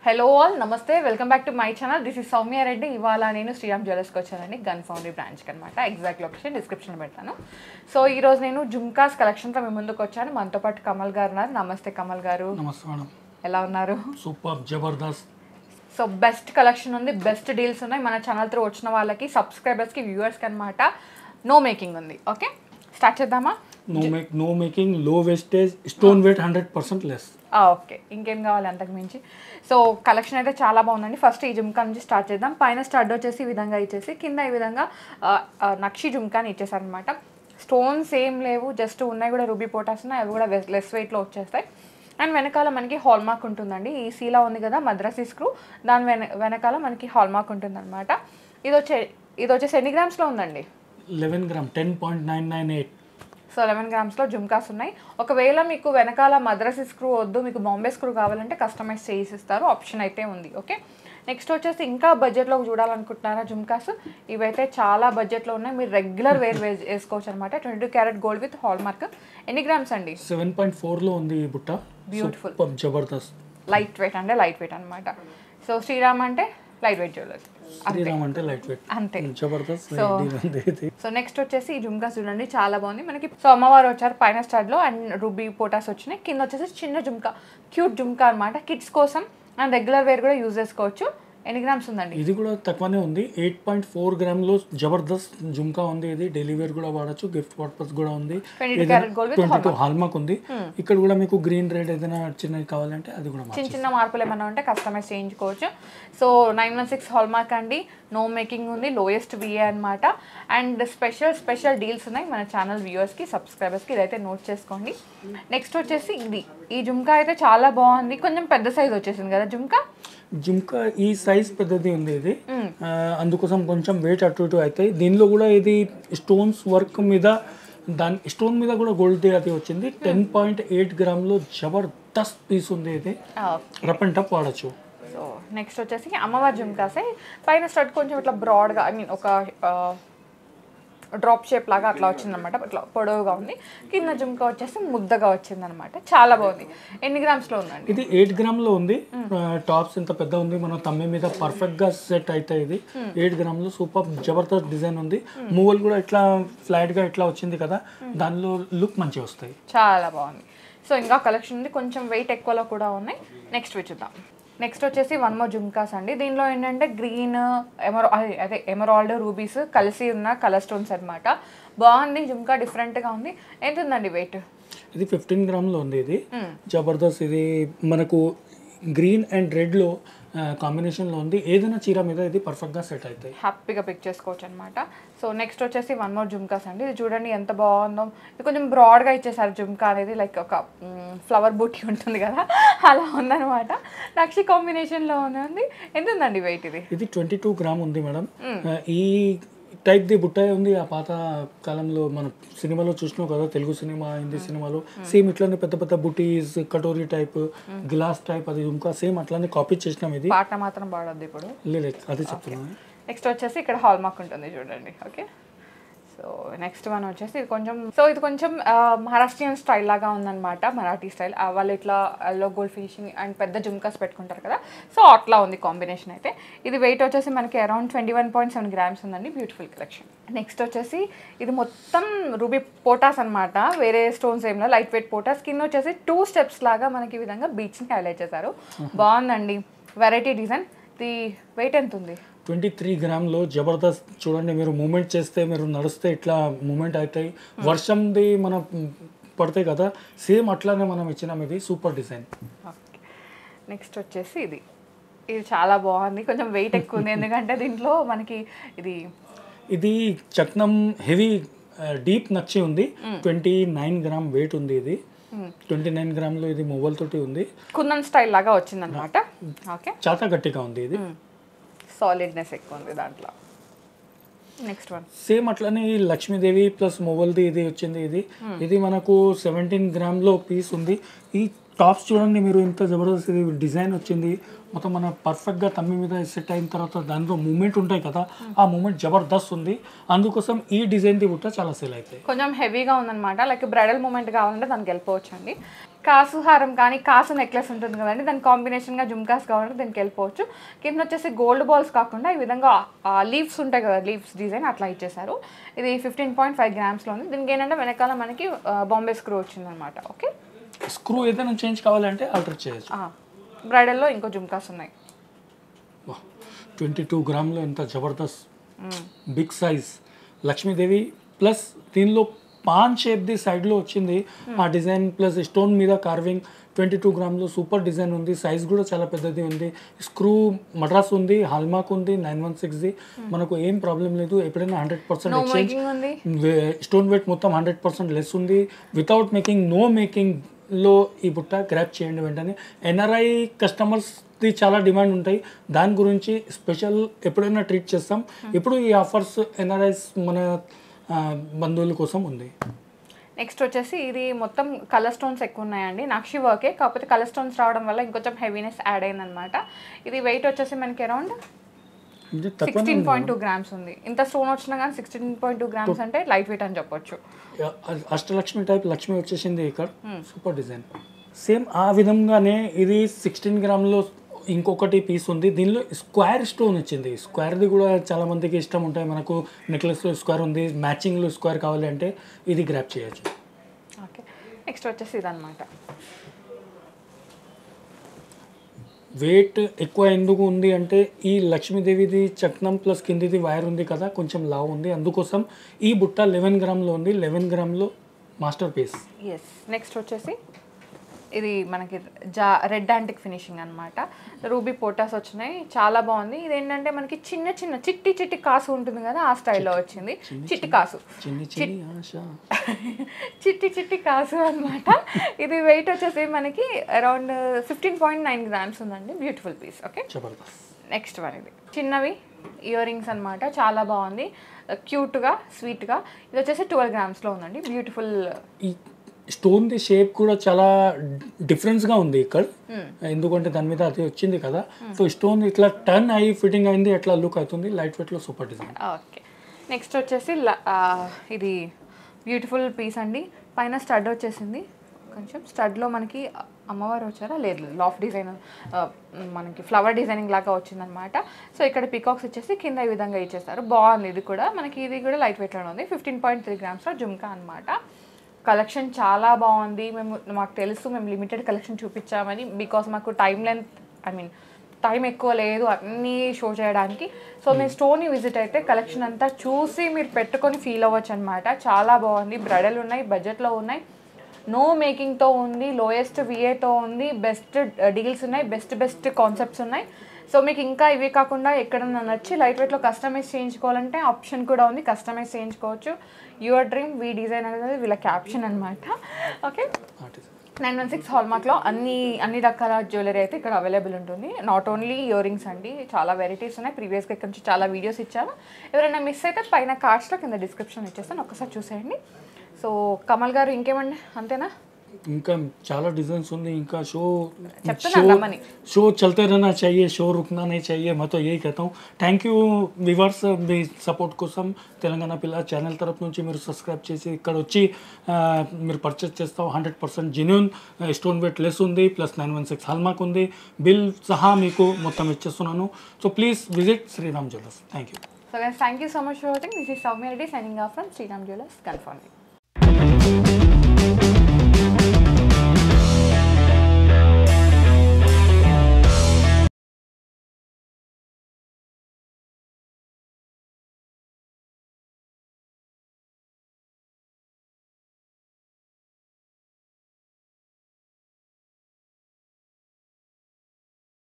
Hello all నమస్తే welcome back to my channel this is Soumya Reddy. ఇవాళ నేను శ్రీరామ్ జ్యువెలర్స్కి వచ్చానండి, గన్ ఫౌండరీ బ్రాంచ్కి అనమాట. ఎగ్జాక్ట్ లొకేషన్ డిస్క్రిప్షన్ పెడతాను. సో ఈరోజు నేను జుమ్కాస్ కలెక్షన్తో మీ ముందుకు వచ్చాను. మనతో పాటు కమల్ గారు ఉన్నారు. నమస్తే కమల్ గారు. నమస్తే మేడం. ఎలా ఉన్నారు? Super, Jabardasth. So best collection ఉంది, బెస్ట్ డీల్స్ ఉన్నాయి. మన ఛానల్ త్రూ వచ్చిన వాళ్ళకి, సబ్స్క్రైబర్స్కి, వ్యూవర్స్కి అనమాట. నో మేకింగ్ ఉంది. ఓకే, స్టార్ట్ చేద్దామా? నో మేకింగ్, లో wastage, stone wait 100% less. Okay, ఇంకేం కావాలి అంతకు మించి. సో కలెక్షన్ అయితే చాలా బాగుందండి. ఫస్ట్ ఈ జుమ్కా నుంచి స్టార్ట్ చేద్దాం. పైన స్టడ్ వచ్చేసి ఈ విధంగా ఇచ్చేసి, కింద ఈ విధంగా నక్షి జుమ్కాని ఇచ్చేసారనమాట. స్టోన్స్ ఏం లేవు, జస్ట్ ఉన్నాయి కూడా రూబీ పోటాస్ ఉన్నాయి, అవి కూడా లెస్ వెయిట్లో వచ్చేస్తాయి. అండ్ వెనకాల మనకి హాల్మార్క్ ఉంటుందండి. ఈ సీలా ఉంది కదా మద్రాసీ స్క్రూ, దాని వెనకాల మనకి హాల్మార్క్ ఉంటుందన్నమాట. ఇది వచ్చేసి ఎన్ని గ్రామ్స్లో ఉందండి? 11 గ్రామ్, 10.998. సో 11 గ్రామ్స్లో జుమ్కాస్ ఉన్నాయి. ఒకవేళ మీకు వెనకాల మద్రాసీ స్క్రూ వద్దు, మీకు బాంబే స్క్రూ కావాలంటే కస్టమైజ్ చేసిస్తారు, ఆప్షన్ అయితే ఉంది. ఓకే, నెక్స్ట్ వచ్చేసి ఇంకా బడ్జెట్లో చూడాలనుకుంటున్నారా జుమ్కాస్? ఇవైతే చాలా బడ్జెట్లో ఉన్నాయి, మీరు రెగ్యులర్ వేర్ వేసుకోవచ్చు అనమాట. 22 క్యారెట్ గోల్డ్ విత్ హాల్మార్క్. ఎన్ని గ్రామ్స్ అండి? 7.4లో ఉంది ఈ బుట్ట. బ్యూటిఫుల్, జబర్దస్త్. లైట్ వెయిట్ అంటే లైట్ వెయిట్ అనమాట. సో శ్రీరామ్ అంటే లైట్ వెయిట్ జ్యువెలర్స్, శ్రీరామ్ అంటే లైట్ వెయిట్, అంతే. జబర్దస్త్. సో నెక్స్ట్ వచ్చేసి ఈ జుమ్కాస్ చూడండి, చాలా బాగుంది మనకి. సో అమ్మవారు వచ్చారు పైన స్టడ్ లో, అండ్ రూబీ పోటాస్ వచ్చినాయి. కింద వచ్చేసి చిన్న జుమ్కా, క్యూట్ జుమ్కా అనమాట, కిడ్స్ కోసం. అండ్ రెగ్యులర్ వేర్ కూడా యూజ్ చేసుకోవచ్చు. ఎన్ని గ్రామ్స్ ఉందండి? ఇది కూడా తక్కువనే ఉంది, 8.4 గ్రామ్లో జబర్దస్త్ జుమ్కా ఉంది. ఇది డైలీ వేర్ కూడా వాడచ్చు, గిఫ్ట్ పర్పస్ కూడా ఉంది. 22 హాల్మార్క్ ఉంది. ఇక్కడ కూడా మీకు గ్రీన్ రెడ్ ఏదైనా చిన్నవి కావాలంటే అది కూడా చిన్న చిన్న మార్పులు ఏమైనా ఉంటే కస్టమైజ్ చేయించుకోవచ్చు. సో 916 హాల్మార్క్ అండి, నో మేకింగ్ ఉంది, లోయెస్ట్ విఏ అనమాట. అండ్ స్పెషల్ డీల్స్ ఉన్నాయి మన ఛానల్ వ్యూవర్స్కి, సబ్స్క్రైబర్స్కి. ఇదైతే నోట్ చేసుకోండి. నెక్స్ట్ వచ్చేసి ఈ జుమ్కా అయితే చాలా బాగుంది, కొంచెం పెద్ద సైజ్ వచ్చేసింది కదా జుమ్కా. ఈ సైజ్ పెద్దది ఉంది ఇది, అందుకోసం కొంచెం వెయిట్ అటు ఇటు అవుతాయి. దీనిలో కూడా ఇది స్టోన్స్ వర్క్ మీద, దాని స్టోన్ మీద కూడా గోల్డ్ అది వచ్చింది. 10.8 గ్రామ్లో జబర్దస్త్ పీస్ ఉంది. ఇది రఫ్ అండ్ టఫ్ వాడచ్చు. సో నెక్స్ట్ వచ్చేసి అమ్మవారి జుమ్కాసే. పైన స్టడ్ కొంచెం ఇట్లా బ్రాడ్గా, ఐ మీన్ ఒక డ్రాప్ షేప్ లాగా అట్లా వచ్చిందనమాట, ఇట్లా పొడవుగా ఉంది. కింద జుమ్కా వచ్చేసి ముద్దగా వచ్చిందనమాట, చాలా బాగుంది. ఎన్ని గ్రామ్స్లో ఉందండి? ఇది 8 గ్రామ్లో ఉంది. టాప్స్ ఇంత పెద్ద ఉంది, మన తమ్మి మీద పర్ఫెక్ట్గా సెట్ అవుతాయి. ఇది 8 గ్రామ్లో సూపర్ జబర్దస్త్ డిజైన్ ఉంది. మూవల్ కూడా ఇట్లా ఫ్లాట్గా ఇట్లా వచ్చింది కదా, దానిలో లుక్ మంచిగా వస్తాయి, చాలా బాగుంది. సో ఇంకా కలెక్షన్ ఉంది, కొంచెం వెయిట్ ఎక్కువలో కూడా ఉన్నాయి. నెక్స్ట్ చూద్దాం. నెక్స్ట్ వచ్చేసి వన్ మోర్ జుమ్కాస్ అండి. దీనిలో ఏంటంటే గ్రీన్, ఎమరాల్డ్, రూబీస్ కలిసి ఉన్న కలర్ స్టోన్స్ అనమాట. బాగుంది జుమ్కా, డిఫరెంట్గా ఉంది. ఎంత ఉందండి వెయిట్? ఇది 15 గ్రామ్లో ఉంది. ఇది జబర్దస్త్. ఇది మనకు గ్రీన్ అండ్ రెడ్లో కాంబినేషన్లో ఉంది. ఏదైనా చీర మీద ఇది పర్ఫెక్ట్గా సెట్ అవుతాయి, హ్యాపీగా పిక్ చేసుకోవచ్చు అనమాట. సో నెక్స్ట్ వచ్చేసి వన్ మోర్ జుమ్కాస్ అండి. ఇది చూడండి ఎంత బాగుందో. ఇది కొంచెం బ్రాడ్గా ఇచ్చేసారు జుమ్కా అనేది, లైక్ ఒక ఫ్లవర్ బూటీ ఉంటుంది కదా, అలా ఉందన్నమాట. నక్షి కాంబినేషన్లో ఉంది. ఎంత ఉందండి వెయిట్? ఇది 22 గ్రామ్ ఉంది మేడం. ఈ టైప్ ది బుట్ట ఉంది. ఆ పాత కాలంలో మన సినిమాలో చూసినావు కదా, తెలుగు సినిమా, హిందీ సినిమాలో సేమ్ ఇట్లానే పెద్ద పెద్ద బుటీస్, కటోరీ టైప్, గ్లాస్ టైప్, అది ఇంకా సేమ్ అట్లానే కాపీ చేసినాం. ఇది పాట మాత్రం పాడొద్దు ఇప్పుడు, అదే చెప్తున్నాను. నెక్స్ట్ వచ్చేసి ఇక్కడ హాల్మార్క్ ఉంటుంది చూడండి. ఓకే, సో నెక్స్ట్ వన్ వచ్చేసి ఇది కొంచెం మహారాష్ట్రియన్ స్టైల్ లాగా ఉందన్నమాట, మరాఠీ స్టైల్. వాళ్ళు ఇట్లా ఎల్లో గోల్డ్ ఫినిషింగ్ అండ్ పెద్ద జుమ్కాస్ పెట్టుకుంటారు కదా, సో అట్లా ఉంది కాంబినేషన్ అయితే. ఇది వెయిట్ వచ్చేసి మనకి అరౌండ్ 21.7 గ్రామ్స్ ఉందండి. Beautiful collection. నెక్స్ట్ వచ్చేసి ఇది మొత్తం రూబీ పోటాస్ అనమాట, వేరే స్టోన్స్ ఏం లేదు, లైట్ వెయిట్ పోటాస్. కింద వచ్చేసి 2 స్టెప్స్ లాగా మనకి ఈ విధంగా బీచ్ని హైలైట్ చేశారు. బాగుందండి, వెరైటీ డిజైన్. ఇది వెయిట్ ఎంత ఉంది? 23 గ్రామ్లో జబర్దస్త్. చూడండి, మీరు మూమెంట్ చేస్తే, మీరు నడిస్తే ఇట్లా మూమెంట్ అవుతాయి. వర్షంది మనం పడతాయి కదా, సేమ్ అట్లానే మనం ఇచ్చినాం. ఇది సూపర్ డిజైన్. ఓకే, నెక్స్ట్ వచ్చేసి ఇది చాలా బాగుంది, కొంచెం వెయిట్ ఎక్కువ ఉంది, ఎందుకంటే దీంట్లో మనకి ఇది చక్నం హెవీ డీప్ నక్షి ఉంది. 29 గ్రామ్ వెయిట్ ఉంది. ఇది 29 గ్రామ్లో ఇది మొబైల్ తోటి ఉంది, కుందన్ స్టైల్ లాగా వచ్చిందనమాట. ఓకే, చాలా గట్టిగా ఉంది. ఇది సాలిడ్నెస్ ఎక్కువ ఉంది దాంట్లో. నెక్స్ట్ వన్ సేమ్ అట్లానే లక్ష్మీదేవి ప్లస్ మొబైల్ది ఇది వచ్చింది. ఇది మనకు 17 గ్రామ్లో పీస్ ఉంది. ఈ టాప్స్ చూడండి మీరు, ఇంత జబర్దస్త్ ఇది డిజైన్ వచ్చింది. మొత్తం మన పర్ఫెక్ట్గా తమ్మి మీద సెట్ అయిన తర్వాత దాంట్లో మూమెంట్ ఉంటాయి కదా, ఆ మూమెంట్ జబర్దస్త్ ఉంది. అందుకోసం ఈ డిజైన్ది బుట్ట చాలా సేల్ అవుతాయి. కొంచెం హెవీగా ఉందన్నమాట, లైక్ బ్రైడల్ మూమెంట్ కావాలంటే దానికి వెళ్ళిపోవచ్చు అండి. కాసు హారం కానీ కాసు నెక్లెస్ ఉంటుంది కదండి, దాని కాంబినేషన్గా జుమ్కాస్ కావాలంటే దీనికి వెళ్ళిపోవచ్చు. కింద వచ్చేసి గోల్డ్ బాల్స్ కాకుండా ఈ విధంగా లీవ్స్ ఉంటాయి కదా, లీవ్స్ డిజైన్ అట్లా ఇచ్చేసారు. ఇది 15.5 గ్రామ్స్లో ఉంది. దీనికి ఏంటంటే వెనకాల మనకి బాంబే స్క్రూ వచ్చిందనమాట. ఓకే, స్క్రూ ఏదైనా చేంజ్ కావాలంటే ఆల్టర్ చేయొచ్చు. బ్రైడల్లో ఇంకో జుమ్కాస్ ఉన్నాయి. 22 గ్రామ్లో ఎంత జబర్దస్త్ బిగ్ సైజ్ లక్ష్మీదేవి ప్లస్ దీనిలో పాన్ షేప్ది సైడ్లో వచ్చింది ఆ డిజైన్ ప్లస్ స్టోన్ మీద కార్వింగ్. 22 గ్రామ్లో సూపర్ డిజైన్ ఉంది. సైజ్ కూడా చాలా పెద్దది ఉంది. స్క్రూ మద్రాస్ ఉంది, హాల్మార్క్ ఉంది, 916ది. మనకు ఏం ప్రాబ్లం లేదు. ఎప్పుడైనా 100% ఎక్స్చేంజ్. స్టోన్ వెయిట్ మొత్తం 100% లెస్ ఉంది. వితౌట్ మేకింగ్, నో మేకింగ్లో ఈ బుట్ట గ్రాప్ చేయండి వెంటనే. ఎన్ఆర్ఐ కస్టమర్స్ది చాలా డిమాండ్ ఉంటాయి, దాని గురించి స్పెషల్ ఎప్పుడైనా ట్రీట్ చేస్తాం. ఇప్పుడు ఈ ఆఫర్స్ ఎన్ఆర్ఐస్ మన బంధువుల కోసం ఉంది. నెక్స్ట్ వచ్చేసి ఇది మొత్తం కలర్ స్టోన్స్ ఎక్కువ ఉన్నాయండి, నక్షి వర్కే, కాకపోతే కలర్ స్టోన్స్ రావడం వల్ల ఇంకొంచెం హెవీనెస్ యాడ్ అయిందనమాట. ఇది వెయిట్ వచ్చేసి మనకి అరౌండ్ 16.2 గ్రామ్స్ ఉంది. ఇంత స్టోన్ వచ్చినా కానీ 16.2 గ్రామ్స్ అంటే లైట్ వెయిట్ అని చెప్పొచ్చు. అష్టలక్ష్మి టైప్ లక్ష్మి వచ్చేసింది ఇక్కడ. Super design. సేమ్ ఆ విధంగానే ఇది 16 గ్రామ్లో ఇంకొకటి పీస్ ఉంది. దీనిలో స్క్వేర్ స్టోన్ వచ్చింది. స్క్వేర్ది కూడా చాలా మందికి ఇష్టం ఉంటాయి. మనకు నెక్లెస్లో స్క్వేర్ ఉంది, మ్యాచింగ్లో స్క్వేర్ కావాలి అంటే ఇది గ్రాప్ చేయొచ్చు. ఓకే, నెక్స్ట్ వచ్చేసి ఇదన్నమాట. వెయిట్ ఎక్కువ ఎందుకు ఉంది అంటే ఈ లక్ష్మీదేవిది చక్నం ప్లస్ కిందిది వైర్ ఉంది కదా, కొంచెం లావ్ ఉంది, అందుకోసం ఈ బుట్ట 11 గ్రామ్లో ఉంది. 11 గ్రామ్లో మాస్టర్ పీస్. ఎస్, నెక్స్ట్ వచ్చేసి ఇది మనకి రెడ్ యాంటిక్ ఫినిషింగ్ అనమాట. రూబీ పోటాస్ వచ్చినాయి, చాలా బాగుంది. ఇది ఏంటంటే మనకి చిన్న చిన్న చిట్టి చిట్టి కాసు ఉంటుంది కదా, ఆ స్టైల్లో వచ్చింది. చిట్టి కాసు, చిట్టి చిట్టి కాసు అనమాట. ఇది వెయిట్ వచ్చేసి మనకి అరౌండ్ 15.9 గ్రామ్స్ ఉందండి. Beautiful piece. Okay, next one ఇది చిన్నవి ఇయర్ రింగ్స్ అనమాట, చాలా బాగుంది, క్యూట్గా స్వీట్గా. ఇది వచ్చేసి 12 గ్రామ్స్లో ఉందండి. బ్యూటిఫుల్. స్టోన్ది షేప్ కూడా చాలా డిఫరెన్స్గా ఉంది ఇక్కడ, ఎందుకంటే దాని మీద అది వచ్చింది కదా. సో స్టోన్ ఇట్లా టర్న్ అయ్యి ఫిట్టింగ్ అయింది, ఎట్లా లుక్ అవుతుంది. లైట్ వెయిట్లో సూపర్ డిజైన్. ఓకే, నెక్స్ట్ వచ్చేసి ఇది బ్యూటిఫుల్ పీస్ అండి. పైన స్టడ్ వచ్చేసింది, కొంచెం స్టడ్లో మనకి అమ్మవారు వచ్చారా, లేదు లాఫ్ డిజైన్ మనకి ఫ్లవర్ డిజైనింగ్ లాగా వచ్చిందనమాట. సో ఇక్కడ పికాక్స్ వచ్చేసి కింద ఈ విధంగా ఇచ్చేస్తారు. బాగుంది. ఇది కూడా మనకి ఇది కూడా లైట్ వెయిట్లో ఉంది. 15.3 గ్రామ్స్లో జుమ్కా అనమాట. కలెక్షన్ చాలా బాగుంది. మాకు తెలుసు, మేము లిమిటెడ్ కలెక్షన్ చూపించామని, బికాస్ మాకు టైం ఎక్కువ లేదు అన్నీ షో చేయడానికి. సో మీరు స్టోర్ని విజిట్ అయితే కలెక్షన్ అంతా చూసి మీరు పెట్టుకొని ఫీల్ అవ్వచ్చు అనమాట. చాలా బాగుంది. బ్రైడల్ ఉన్నాయి, బడ్జెట్లో ఉన్నాయి, నో మేకింగ్తో ఉంది, లోయెస్ట్ విఏతో ఉంది, బెస్ట్ డీల్స్ ఉన్నాయి, బెస్ట్ కాన్సెప్ట్స్ ఉన్నాయి. సో మీకు ఇంకా ఇవి కాకుండా ఎక్కడన్నా నచ్చి లైట్ వెయిట్లో కస్టమైజ్ చేయించుకోవాలంటే ఆప్షన్ కూడా ఉంది, కస్టమైజ్ చేయించుకోవచ్చు. యువర్ డ్రీమ్ వి డిజైన్ అనేది వీళ్ళ క్యాప్షన్ అనమాట. ఓకే, 916 హాల్మార్క్లో అన్ని రకాల జ్యువెలరీ అయితే ఇక్కడ అవైలబుల్ ఉంటుంది. నాట్ ఓన్లీ ఇయర్ రింగ్స్ అండి, చాలా వెరైటీస్ ఉన్నాయి. ప్రీవియస్గా ఇక్కడ నుంచి చాలా వీడియోస్ ఇచ్చాను. ఎవరైనా మిస్ అయితే పైన కార్డ్స్లో కింద డిస్క్రిప్షన్ ఇచ్చేస్తాను, ఒక్కసారి చూసేయండి. సో కమల్ గారు ఇంకేమండి, అంతేనా? ఇంకా చాలా డిజైన్స్ ఉంది. ఇంకా షో चलते रहना चाहिए, షో रुकना नहीं चाहिए. मैं तो यही कहता हूँ. Thank you viewers, me support కోసం. తెలంగాణ పిల్ల ఛానల్ తరపు నుంచి మీరు సబ్స్క్రైబ్ చేసి ఇక్కడ వచ్చి మీరు పర్చేస్ చేస్తాం. 100% జెన్యూన్ స్టోన్ వెయిట్ లెస్ ఉంది, ప్లస్ 916 హాల్మార్క్ ఉంది, బిల్ సహా మీకు మొత్తం ఇచ్చేస్తున్నాను. So please visit Sriram jewellers. Thank you. So guys, thank you so much for watching. This is Soumya Reddy signing off from Sriram Jewellers. Confirmed.